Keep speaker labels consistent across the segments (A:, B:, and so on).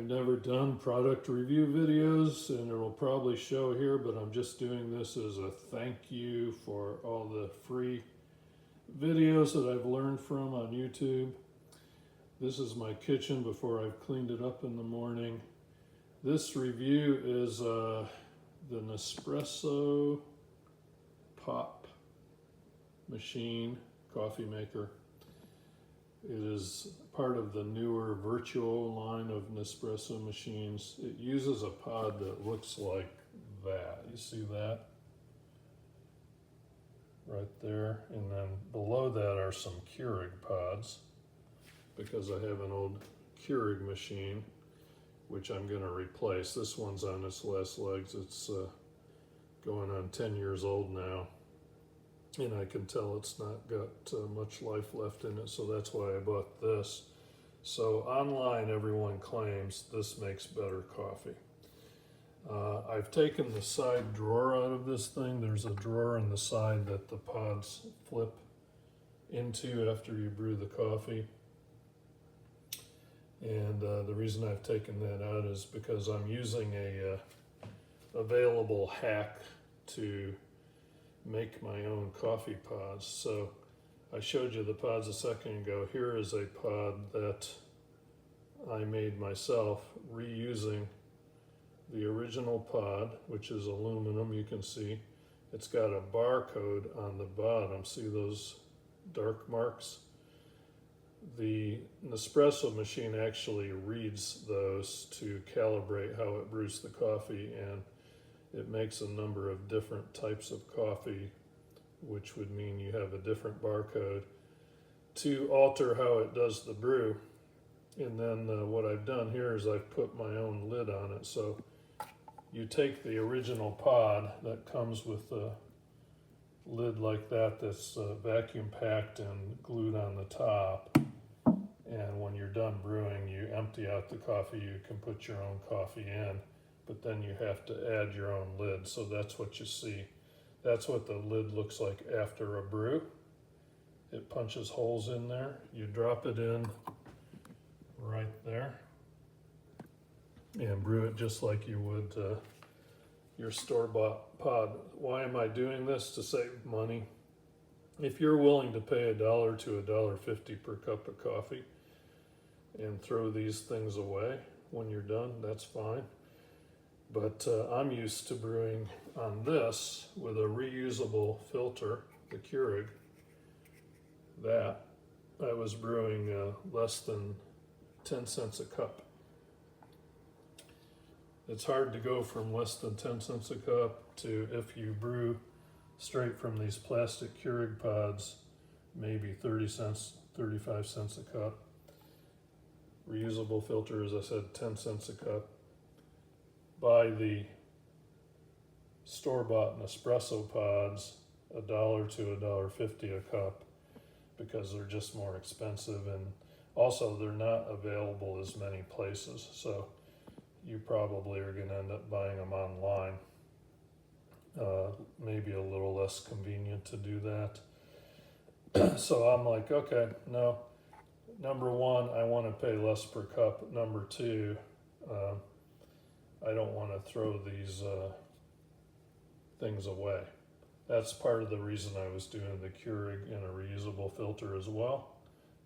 A: never done product review videos, and it'll probably show here, but I'm just doing this as a thank you for all the free videos that I've learned from on YouTube. This is my kitchen before I've cleaned it up in the morning. This review is the Nespresso Pop machine, coffee maker. It is part of the newer virtual line of Nespresso machines. It uses a pod that looks like that. You see that? Right there. And then below that are some Keurig pods, because I have an old Keurig machine, which I'm going to replace. This one's on its last legs. It's going on 10 years old now. And I can tell it's not got much life left in it, so that's why I bought this. So online, everyone claims this makes better coffee. I've taken the side drawer out of this thing. There's a drawer in the side that the pods flip into after you brew the coffee. And the reason I've taken that out is because I'm using a available hack to make my own coffee pods. So I showed you the pods a second ago. Here is a pod that I made myself, reusing the original pod, which is aluminum. You can see it's got a barcode on the bottom. See those dark marks? The Nespresso machine actually reads those to calibrate how it brews the coffee, and it makes a number of different types of coffee, which would mean you have a different barcode to alter how it does the brew. And then what I've done here is I've put my own lid on it. So you take the original pod that comes with a lid like that, that's vacuum packed and glued on the top. And when you're done brewing, you empty out the coffee. You can put your own coffee in, but then you have to add your own lid. So that's what you see. That's what the lid looks like after a brew. It punches holes in there. You drop it in right there and brew it just like you would your store-bought pod. Why am I doing this? To save money. If you're willing to pay $1 to $1.50 per cup of coffee and throw these things away when you're done, that's fine. But I'm used to brewing on this with a reusable filter, the Keurig. That I was brewing less than 10 cents a cup. It's hard to go from less than 10 cents a cup to, if you brew straight from these plastic Keurig pods, maybe 30 cents, 35 cents a cup. Reusable filter, as I said, 10 cents a cup. Buy the store-bought Nespresso pods, $1 to $1.50 a cup, because they're just more expensive, and also they're not available as many places. So you probably are going to end up buying them online. Maybe a little less convenient to do that. So I'm like, okay, no. Number one, I want to pay less per cup. Number two, I don't want to throw these things away. That's part of the reason I was doing the Keurig in a reusable filter as well.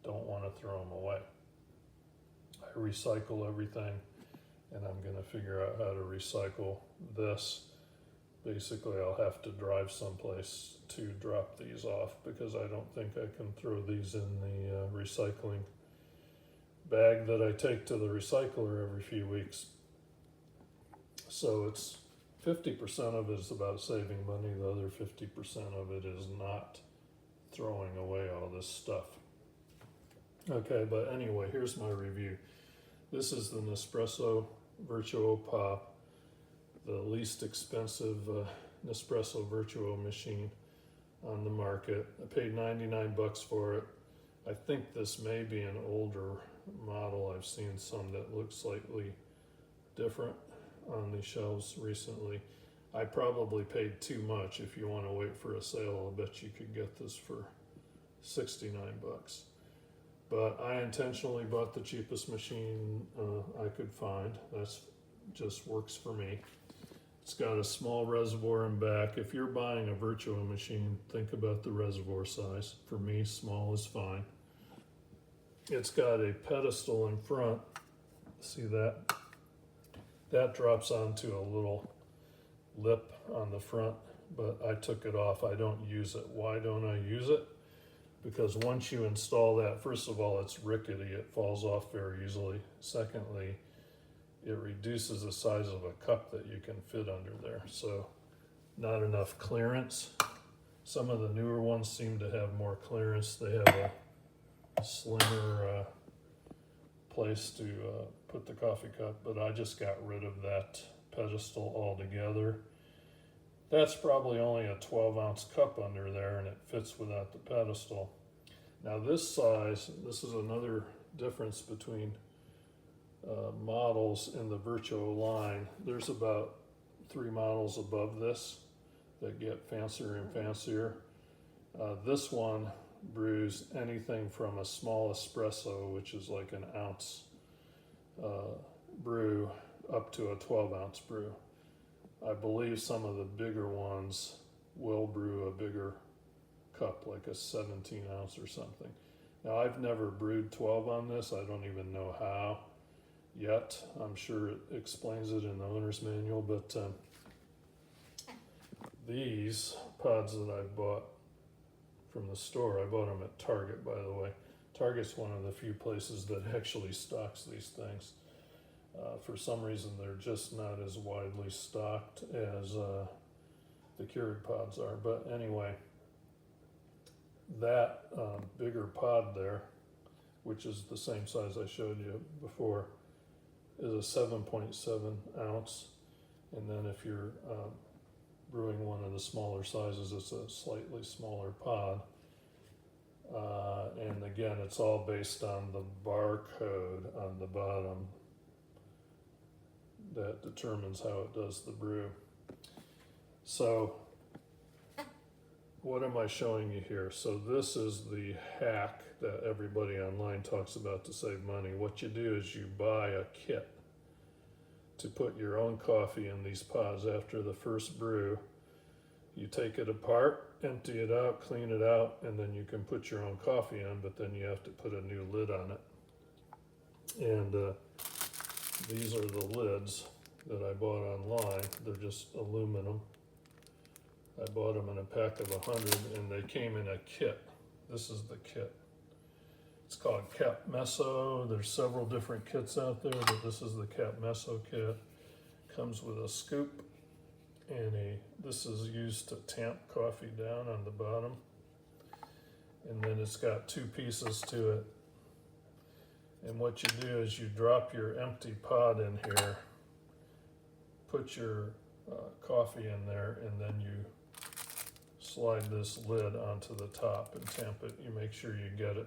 A: Don't want to throw them away. I recycle everything, and I'm going to figure out how to recycle this. Basically, I'll have to drive someplace to drop these off, because I don't think I can throw these in the recycling bag that I take to the recycler every few weeks. So it's 50% of it is about saving money. The other 50% of it is not throwing away all this stuff. Okay, but anyway, here's my review. This is the Nespresso Virtual Pop, the least expensive Nespresso Virtual machine on the market. I paid 99 bucks for it. I think this may be an older model. I've seen some that look slightly different on the shelves recently. I probably paid too much. If you want to wait for a sale, I'll bet you could get this for 69 bucks. but I intentionally bought the cheapest machine I could find. That's just works for me. It's got a small reservoir in back. If you're buying a Virtua machine, think about the reservoir size. For me, small is fine. It's got a pedestal in front. See that? That drops onto a little lip on the front, but I took it off. I don't use it. Why don't I use it? Because once you install that, first of all, it's rickety. It falls off very easily. Secondly, it reduces the size of a cup that you can fit under there. So not enough clearance. Some of the newer ones seem to have more clearance. They have a slimmer place to put the coffee cup, but I just got rid of that pedestal altogether. That's probably only a 12-ounce cup under there, and it fits without the pedestal. Now this size, this is another difference between models in the Virtuo line. There's about 3 models above this that get fancier and fancier. This one brews anything from a small espresso, which is like an ounce brew, up to a 12-ounce brew. I believe some of the bigger ones will brew a bigger cup, like a 17-ounce or something. Now I've never brewed 12 on this. I don't even know how yet. I'm sure it explains it in the owner's manual, but these pods that I bought from the store, I bought them at Target, by the way. Target's one of the few places that actually stocks these things. For some reason, they're just not as widely stocked as the Keurig pods are. But anyway, that bigger pod there, which is the same size I showed you before, is a 7.7 ounce. And then if you're brewing one of the smaller sizes, it's a slightly smaller pod. And again, it's all based on the barcode on the bottom that determines how it does the brew. So what am I showing you here? So this is the hack that everybody online talks about to save money. What you do is you buy a kit to put your own coffee in these pods. After the first brew, you take it apart, empty it out, clean it out, and then you can put your own coffee in, but then you have to put a new lid on it. And these are the lids that I bought online. They're just aluminum. I bought them in a pack of 100, and they came in a kit. This is the kit. It's called Cap Meso. There's several different kits out there, but this is the Cap Meso kit. Comes with a scoop, and this is used to tamp coffee down on the bottom. And then it's got 2 pieces to it. And what you do is you drop your empty pod in here, put your coffee in there, and then you slide this lid onto the top and tamp it. You make sure you get it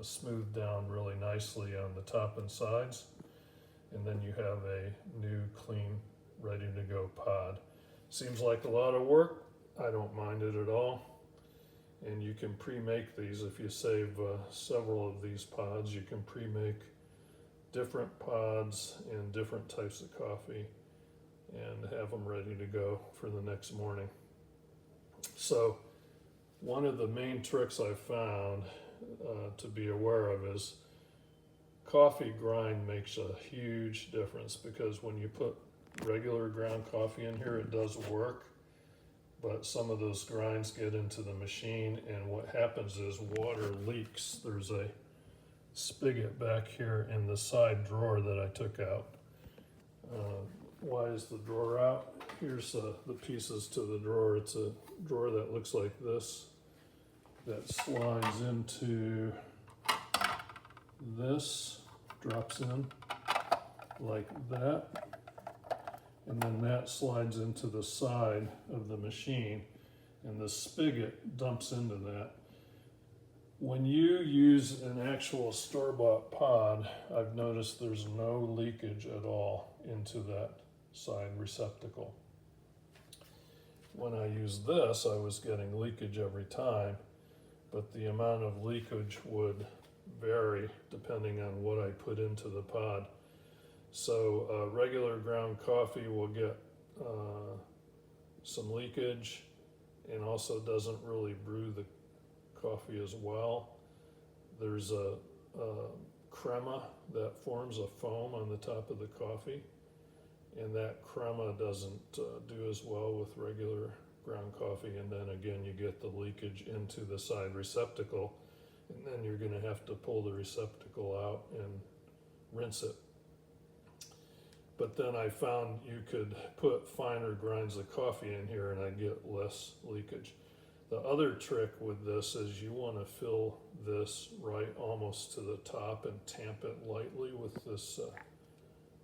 A: smoothed down really nicely on the top and sides, and then you have a new, clean, ready to go pod. Seems like a lot of work. I don't mind it at all. And you can pre-make these. If you save several of these pods, you can pre-make different pods and different types of coffee and have them ready to go for the next morning. So one of the main tricks I found to be aware of is coffee grind makes a huge difference, because when you put regular ground coffee in here, it does work, but some of those grinds get into the machine, and what happens is water leaks. There's a spigot back here in the side drawer that I took out. Why is the drawer out? Here's the pieces to the drawer. It's a drawer that looks like this, that slides into this, drops in like that, and then that slides into the side of the machine, and the spigot dumps into that. When you use an actual store-bought pod, I've noticed there's no leakage at all into that side receptacle. When I used this, I was getting leakage every time, but the amount of leakage would vary depending on what I put into the pod. So regular ground coffee will get some leakage and also doesn't really brew the coffee as well. There's a crema that forms a foam on the top of the coffee, and that crema doesn't do as well with regular ground coffee, and then again you get the leakage into the side receptacle, and then you're going to have to pull the receptacle out and rinse it. But then I found you could put finer grinds of coffee in here and I get less leakage. The other trick with this is you want to fill this right almost to the top and tamp it lightly with this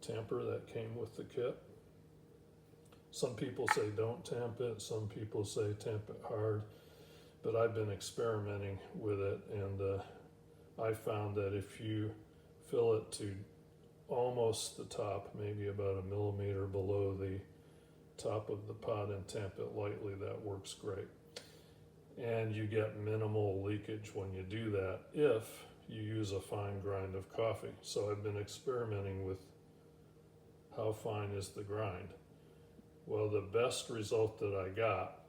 A: tamper that came with the kit. Some people say don't tamp it, some people say tamp it hard, but I've been experimenting with it, and I found that if you fill it to almost the top, maybe about a millimeter below the top of the pod, and tamp it lightly, that works great. And you get minimal leakage when you do that if you use a fine grind of coffee. So I've been experimenting with how fine is the grind. Well, the best result that I got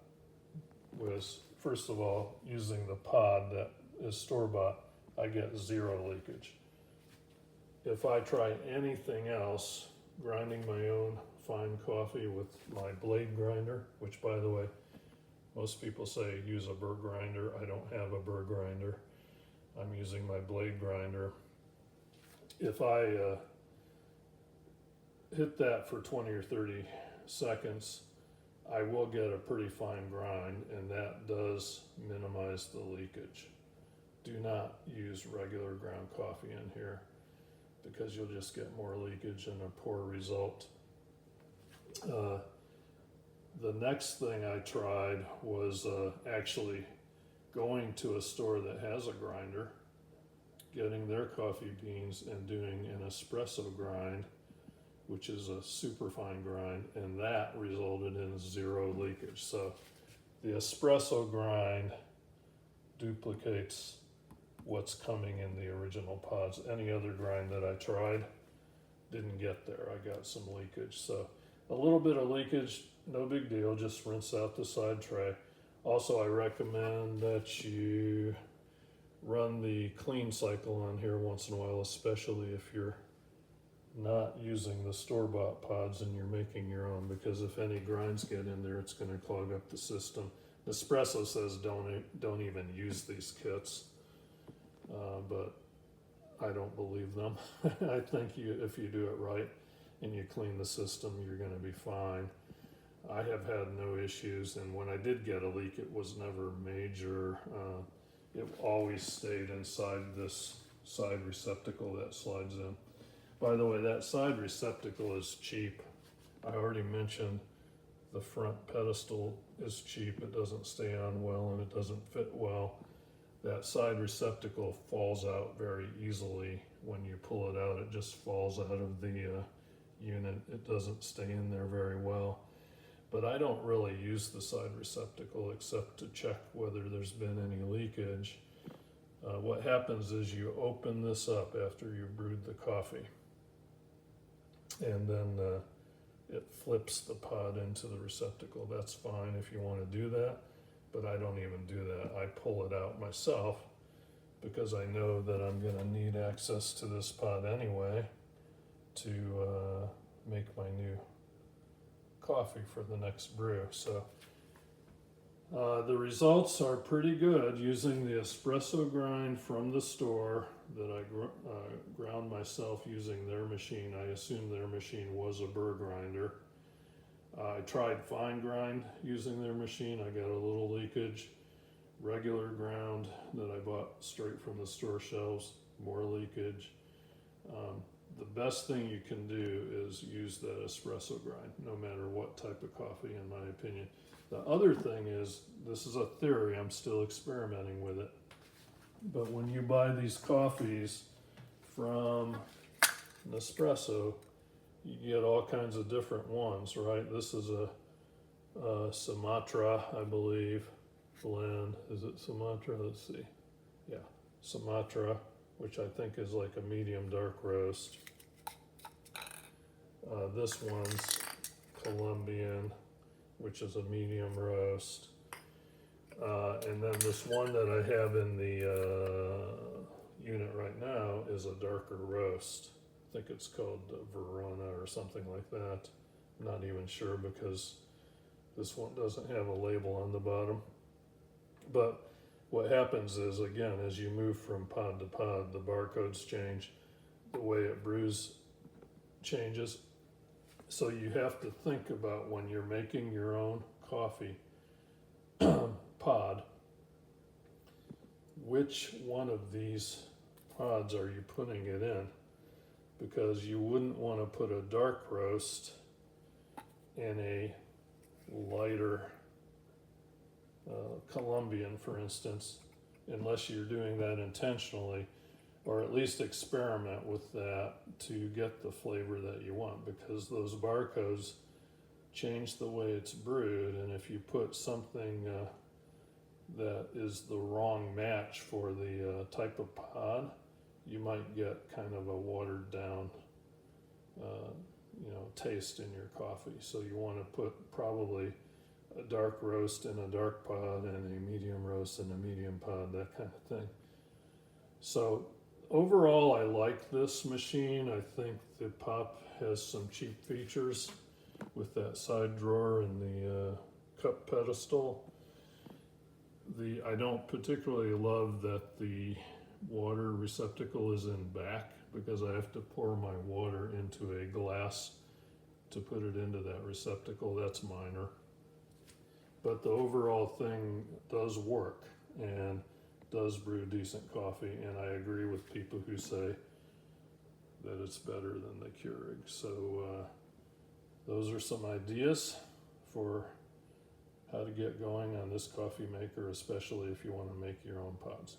A: was, first of all, using the pod that is store-bought, I get zero leakage. If I try anything else, grinding my own fine coffee with my blade grinder, which by the way, most people say use a burr grinder. I don't have a burr grinder. I'm using my blade grinder. If I hit that for 20 or 30 seconds, I will get a pretty fine grind, and that does minimize the leakage. Do not use regular ground coffee in here, because you'll just get more leakage and a poor result. The next thing I tried was actually going to a store that has a grinder, getting their coffee beans and doing an espresso grind, which is a super fine grind, and that resulted in zero leakage. So the espresso grind duplicates what's coming in the original pods. Any other grind that I tried didn't get there. I got some leakage. So a little bit of leakage, no big deal, just rinse out the side tray. Also, I recommend that you run the clean cycle on here once in a while, especially if you're not using the store-bought pods and you're making your own, because if any grinds get in there, it's going to clog up the system. Nespresso says don't even use these kits. But I don't believe them. I think if you do it right and you clean the system, you're going to be fine. I have had no issues, and when I did get a leak, it was never major. It always stayed inside this side receptacle that slides in. By the way, that side receptacle is cheap. I already mentioned the front pedestal is cheap. It doesn't stay on well and it doesn't fit well. That side receptacle falls out very easily when you pull it out. It just falls out of the unit. It doesn't stay in there very well. But I don't really use the side receptacle except to check whether there's been any leakage. What happens is you open this up after you've brewed the coffee, and then it flips the pod into the receptacle. That's fine if you want to do that, but I don't even do that. I pull it out myself because I know that I'm going to need access to this pod anyway to make my new coffee for the next brew. So the results are pretty good using the espresso grind from the store that I ground myself using their machine. I assume their machine was a burr grinder. I tried fine grind using their machine. I got a little leakage. Regular ground that I bought straight from the store shelves, more leakage. The best thing you can do is use that espresso grind, no matter what type of coffee, in my opinion. The other thing is, this is a theory, I'm still experimenting with it, but when you buy these coffees from Nespresso, you get all kinds of different ones, right? This is a Sumatra, I believe, blend. Is it Sumatra? Let's see. Yeah, Sumatra which I think is like a medium dark roast. This one's Colombian, which is a medium roast. And then this one that I have in the unit right now is a darker roast. I think it's called Verona or something like that. I'm not even sure because this one doesn't have a label on the bottom. But what happens is, again, as you move from pod to pod, the barcodes change, the way it brews changes. So you have to think about when you're making your own coffee pod, which one of these pods are you putting it in? Because you wouldn't want to put a dark roast in a lighter Colombian, for instance, unless you're doing that intentionally, or at least experiment with that to get the flavor that you want, because those barcodes change the way it's brewed, and if you put something that is the wrong match for the type of pod, you might get kind of a watered down taste in your coffee. So you want to put probably a dark roast in a dark pod and a medium roast in a medium pod, that kind of thing. So overall, I like this machine. I think the Pop has some cheap features with that side drawer and the cup pedestal. I don't particularly love that the water receptacle is in back, because I have to pour my water into a glass to put it into that receptacle. That's minor. But the overall thing does work and does brew decent coffee, and I agree with people who say that it's better than the Keurig. So those are some ideas for how to get going on this coffee maker, especially if you want to make your own pods.